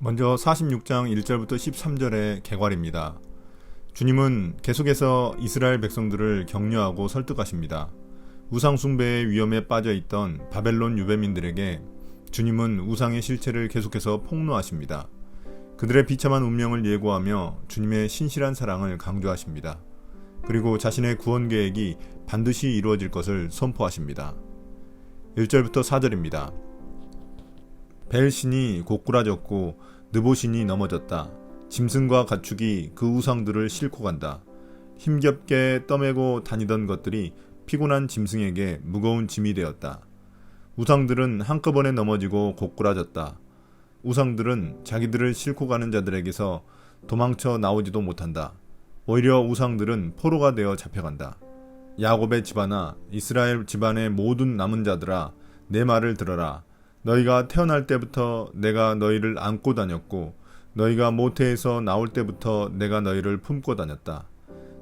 먼저 46장 1절부터 13절의 개괄입니다. 주님은 계속해서 이스라엘 백성들을 격려하고 설득하십니다. 우상 숭배의 위험에 빠져있던 바벨론 유배민들에게 주님은 우상의 실체를 계속해서 폭로하십니다. 그들의 비참한 운명을 예고하며 주님의 신실한 사랑을 강조하십니다. 그리고 자신의 구원 계획이 반드시 이루어질 것을 선포하십니다. 1절부터 4절입니다. 벨신이 고꾸라졌고 느보신이 넘어졌다. 짐승과 가축이 그 우상들을 싣고 간다. 힘겹게 떠매고 다니던 것들이 피곤한 짐승에게 무거운 짐이 되었다. 우상들은 한꺼번에 넘어지고 고꾸라졌다. 우상들은 자기들을 싣고 가는 자들에게서 도망쳐 나오지도 못한다. 오히려 우상들은 포로가 되어 잡혀간다. 야곱의 집안아, 이스라엘 집안의 모든 남은 자들아, 내 말을 들어라. 너희가 태어날 때부터 내가 너희를 안고 다녔고 너희가 모태에서 나올 때부터 내가 너희를 품고 다녔다.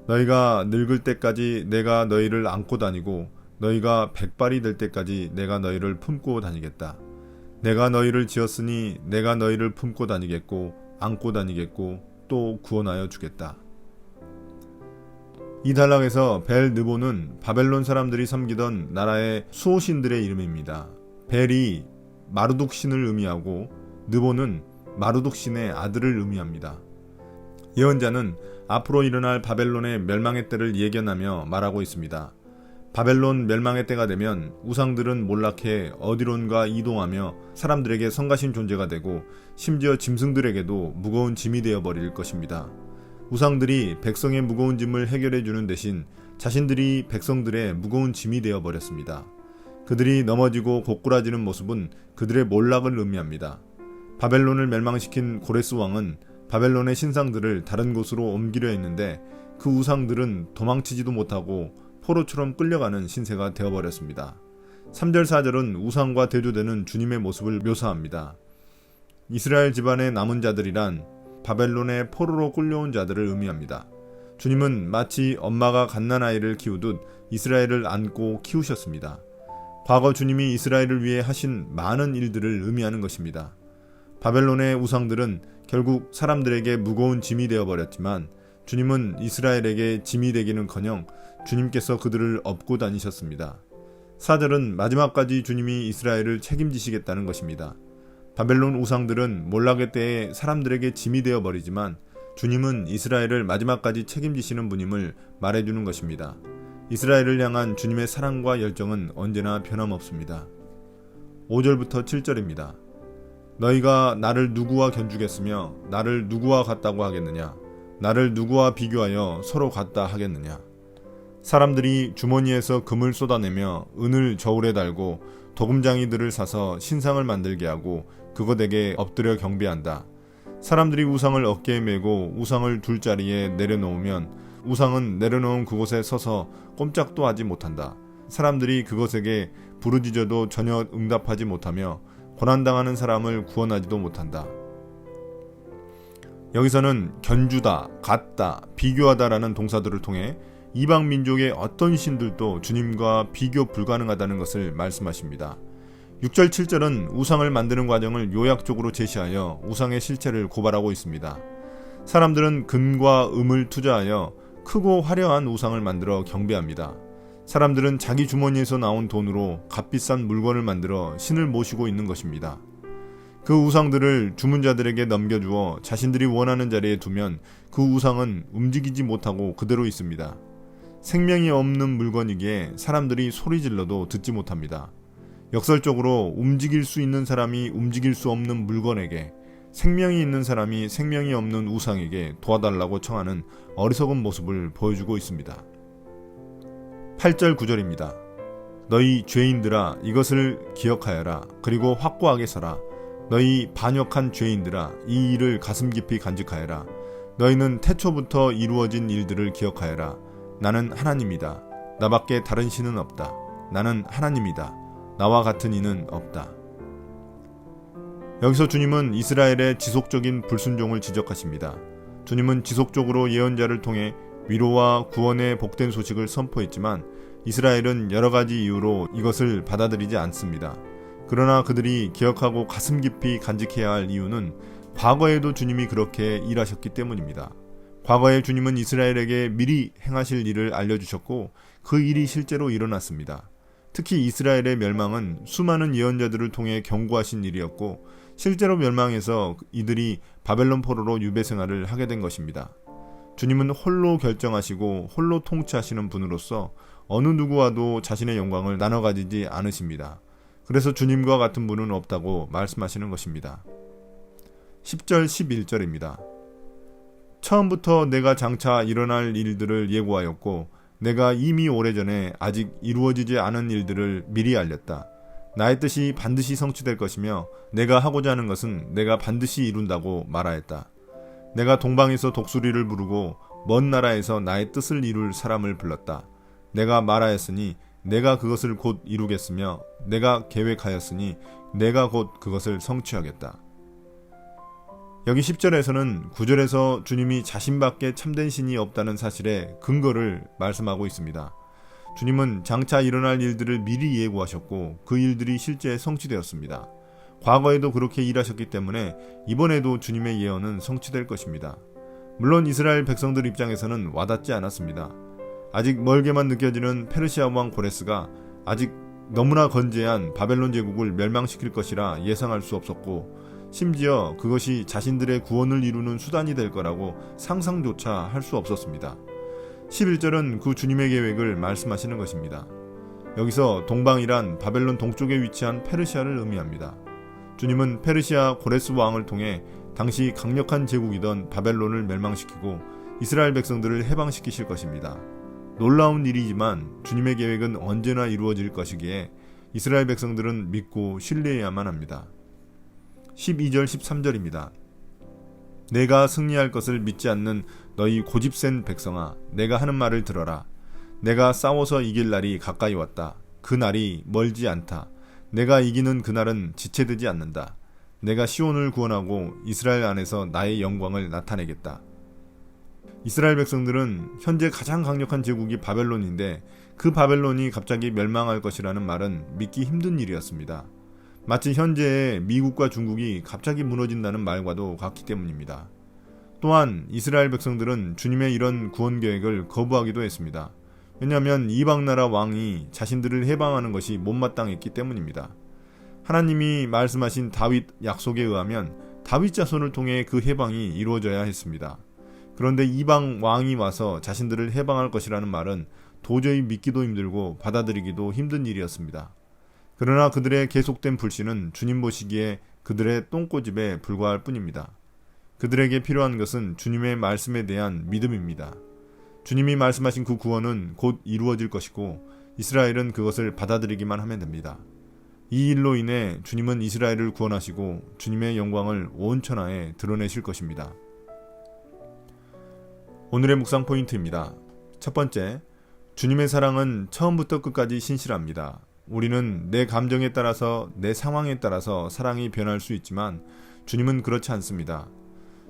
너희가 늙을 때까지 내가 너희를 안고 다니고 너희가 백발이 될 때까지 내가 너희를 품고 다니겠다. 내가 너희를 지었으니 내가 너희를 품고 다니겠고 안고 다니겠고 또 구원하여 주겠다. 이 단락에서 벨 느보는 바벨론 사람들이 섬기던 나라의 수호신들의 이름입니다. 벨이 마르둑 신을 의미하고 느보는 마르둑 신의 아들을 의미합니다. 예언자는 앞으로 일어날 바벨론의 멸망의 때를 예견하며 말하고 있습니다. 바벨론 멸망의 때가 되면 우상들은 몰락해 어디론가 이동하며 사람들에게 성가신 존재가 되고 심지어 짐승들에게도 무거운 짐이 되어버릴 것입니다. 우상들이 백성의 무거운 짐을 해결해주는 대신 자신들이 백성들의 무거운 짐이 되어버렸습니다. 그들이 넘어지고 고꾸라지는 모습은 그들의 몰락을 의미합니다. 바벨론을 멸망시킨 고레스 왕은 바벨론의 신상들을 다른 곳으로 옮기려 했는데 그 우상들은 도망치지도 못하고 포로처럼 끌려가는 신세가 되어버렸습니다. 3절 4절은 우상과 대조되는 주님의 모습을 묘사합니다. 이스라엘 집안의 남은 자들이란 바벨론의 포로로 끌려온 자들을 의미합니다. 주님은 마치 엄마가 갓난아이를 키우듯 이스라엘을 안고 키우셨습니다. 과거 주님이 이스라엘을 위해 하신 많은 일들을 의미하는 것입니다. 바벨론의 우상들은 결국 사람들에게 무거운 짐이 되어버렸지만 주님은 이스라엘에게 짐이 되기는커녕 주님께서 그들을 업고 다니셨습니다. 4절은 마지막까지 주님이 이스라엘을 책임지시겠다는 것입니다. 바벨론 우상들은 몰락의 때에 사람들에게 짐이 되어버리지만 주님은 이스라엘을 마지막까지 책임지시는 분임을 말해주는 것입니다. 이스라엘을 향한 주님의 사랑과 열정은 언제나 변함없습니다. 5절부터 7절입니다. 너희가 나를 누구와 견주겠으며 나를 누구와 같다고 하겠느냐? 나를 누구와 비교하여 서로 같다 하겠느냐? 사람들이 주머니에서 금을 쏟아내며 은을 저울에 달고 도금장이들을 사서 신상을 만들게 하고 그것에게 엎드려 경배한다. 사람들이 우상을 어깨에 메고 우상을 둘 자리에 내려놓으면 우상은 내려놓은 그곳에 서서 꼼짝도 하지 못한다. 사람들이 그것에게 부르짖어도 전혀 응답하지 못하며 고난당하는 사람을 구원하지도 못한다. 여기서는 견주다, 같다, 비교하다라는 동사들을 통해 이방 민족의 어떤 신들도 주님과 비교 불가능하다는 것을 말씀하십니다. 6절 7절은 우상을 만드는 과정을 요약적으로 제시하여 우상의 실체를 고발하고 있습니다. 사람들은 금과 음을 투자하여 크고 화려한 우상을 만들어 경배합니다. 사람들은 자기 주머니에서 나온 돈으로 값비싼 물건을 만들어 신을 모시고 있는 것입니다. 그 우상들을 주문자들에게 넘겨주어 자신들이 원하는 자리에 두면 그 우상은 움직이지 못하고 그대로 있습니다. 생명이 없는 물건이기에 사람들이 소리질러도 듣지 못합니다. 역설적으로 움직일 수 있는 사람이 움직일 수 없는 물건에게, 생명이 있는 사람이 생명이 없는 우상에게 도와달라고 청하는 어리석은 모습을 보여주고 있습니다. 8절 9절입니다. 너희 죄인들아 이것을 기억하여라. 그리고 확고하게 서라. 너희 반역한 죄인들아 이 일을 가슴 깊이 간직하여라. 너희는 태초부터 이루어진 일들을 기억하여라. 나는 하나님이다. 나밖에 다른 신은 없다. 나는 하나님이다. 나와 같은 이는 없다. 여기서 주님은 이스라엘의 지속적인 불순종을 지적하십니다. 주님은 지속적으로 예언자를 통해 위로와 구원의 복된 소식을 선포했지만 이스라엘은 여러 가지 이유로 이것을 받아들이지 않습니다. 그러나 그들이 기억하고 가슴 깊이 간직해야 할 이유는 과거에도 주님이 그렇게 일하셨기 때문입니다. 과거에 주님은 이스라엘에게 미리 행하실 일을 알려주셨고 그 일이 실제로 일어났습니다. 특히 이스라엘의 멸망은 수많은 예언자들을 통해 경고하신 일이었고 실제로 멸망해서 이들이 바벨론 포로로 유배 생활을 하게 된 것입니다. 주님은 홀로 결정하시고 홀로 통치하시는 분으로서 어느 누구와도 자신의 영광을 나눠 가지지 않으십니다. 그래서 주님과 같은 분은 없다고 말씀하시는 것입니다. 10절 11절입니다. 처음부터 내가 장차 일어날 일들을 예고하였고 내가 이미 오래전에 아직 이루어지지 않은 일들을 미리 알렸다. 나의 뜻이 반드시 성취될 것이며 내가 하고자 하는 것은 내가 반드시 이룬다고 말하였다. 내가 동방에서 독수리를 부르고 먼 나라에서 나의 뜻을 이룰 사람을 불렀다. 내가 말하였으니 내가 그것을 곧 이루겠으며 내가 계획하였으니 내가 곧 그것을 성취하겠다. 여기 10절에서는 9절에서 주님이 자신밖에 참된 신이 없다는 사실의 근거를 말씀하고 있습니다. 주님은 장차 일어날 일들을 미리 예고하셨고 그 일들이 실제 성취되었습니다. 과거에도 그렇게 일하셨기 때문에 이번에도 주님의 예언은 성취될 것입니다. 물론 이스라엘 백성들 입장에서는 와닿지 않았습니다. 아직 멀게만 느껴지는 페르시아 왕 고레스가 아직 너무나 건재한 바벨론 제국을 멸망시킬 것이라 예상할 수 없었고 심지어 그것이 자신들의 구원을 이루는 수단이 될 거라고 상상조차 할 수 없었습니다. 11절은 그 주님의 계획을 말씀하시는 것입니다. 여기서 동방이란 바벨론 동쪽에 위치한 페르시아를 의미합니다. 주님은 페르시아 고레스 왕을 통해 당시 강력한 제국이던 바벨론을 멸망시키고 이스라엘 백성들을 해방시키실 것입니다. 놀라운 일이지만 주님의 계획은 언제나 이루어질 것이기에 이스라엘 백성들은 믿고 신뢰해야만 합니다. 12절 13절입니다. 내가 승리할 것을 믿지 않는 너희 고집센 백성아, 내가 하는 말을 들어라. 내가 싸워서 이길 날이 가까이 왔다. 그 날이 멀지 않다. 내가 이기는 그날은 지체되지 않는다. 내가 시온을 구원하고 이스라엘 안에서 나의 영광을 나타내겠다. 이스라엘 백성들은 현재 가장 강력한 제국이 바벨론인데 그 바벨론이 갑자기 멸망할 것이라는 말은 믿기 힘든 일이었습니다. 마치 현재의 미국과 중국이 갑자기 무너진다는 말과도 같기 때문입니다. 또한 이스라엘 백성들은 주님의 이런 구원 계획을 거부하기도 했습니다. 왜냐하면 이방 나라 왕이 자신들을 해방하는 것이 못마땅했기 때문입니다. 하나님이 말씀하신 다윗 약속에 의하면 다윗 자손을 통해 그 해방이 이루어져야 했습니다. 그런데 이방 왕이 와서 자신들을 해방할 것이라는 말은 도저히 믿기도 힘들고 받아들이기도 힘든 일이었습니다. 그러나 그들의 계속된 불신은 주님 보시기에 그들의 똥꼬집에 불과할 뿐입니다. 그들에게 필요한 것은 주님의 말씀에 대한 믿음입니다. 주님이 말씀하신 그 구원은 곧 이루어질 것이고 이스라엘은 그것을 받아들이기만 하면 됩니다. 이 일로 인해 주님은 이스라엘을 구원하시고 주님의 영광을 온 천하에 드러내실 것입니다. 오늘의 묵상 포인트입니다. 첫 번째, 주님의 사랑은 처음부터 끝까지 신실합니다. 우리는 내 감정에 따라서 내 상황에 따라서 사랑이 변할 수 있지만 주님은 그렇지 않습니다.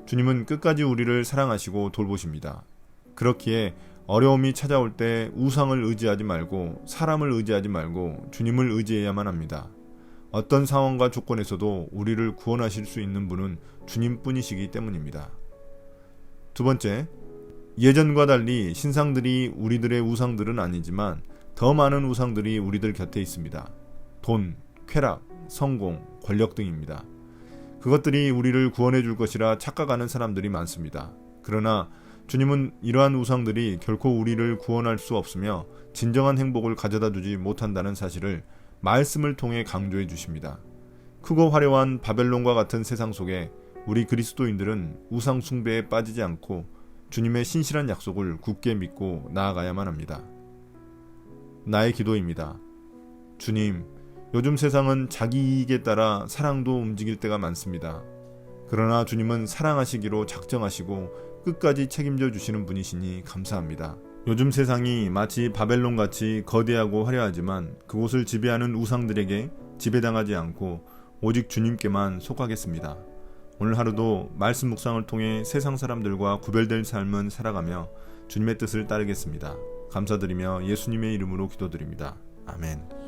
주님은 끝까지 우리를 사랑하시고 돌보십니다. 그렇기에 어려움이 찾아올 때 우상을 의지하지 말고 사람을 의지하지 말고 주님을 의지해야만 합니다. 어떤 상황과 조건에서도 우리를 구원하실 수 있는 분은 주님뿐이시기 때문입니다. 두 번째, 예전과 달리 신상들이 우리들의 우상들은 아니지만 더 많은 우상들이 우리들 곁에 있습니다. 돈, 쾌락, 성공, 권력 등입니다. 그것들이 우리를 구원해 줄 것이라 착각하는 사람들이 많습니다. 그러나 주님은 이러한 우상들이 결코 우리를 구원할 수 없으며 진정한 행복을 가져다 주지 못한다는 사실을 말씀을 통해 강조해 주십니다. 크고 화려한 바벨론과 같은 세상 속에 우리 그리스도인들은 우상 숭배에 빠지지 않고 주님의 신실한 약속을 굳게 믿고 나아가야만 합니다. 나의 기도입니다. 주님, 요즘 세상은 자기 이익에 따라 사랑도 움직일 때가 많습니다. 그러나 주님은 사랑하시기로 작정하시고 끝까지 책임져 주시는 분이시니 감사합니다. 요즘 세상이 마치 바벨론같이 거대하고 화려하지만 그곳을 지배하는 우상들에게 지배당하지 않고 오직 주님께만 속하겠습니다. 오늘 하루도 말씀 묵상을 통해 세상 사람들과 구별될 삶은 살아가며 주님의 뜻을 따르겠습니다. 감사드리며 예수님의 이름으로 기도드립니다. 아멘.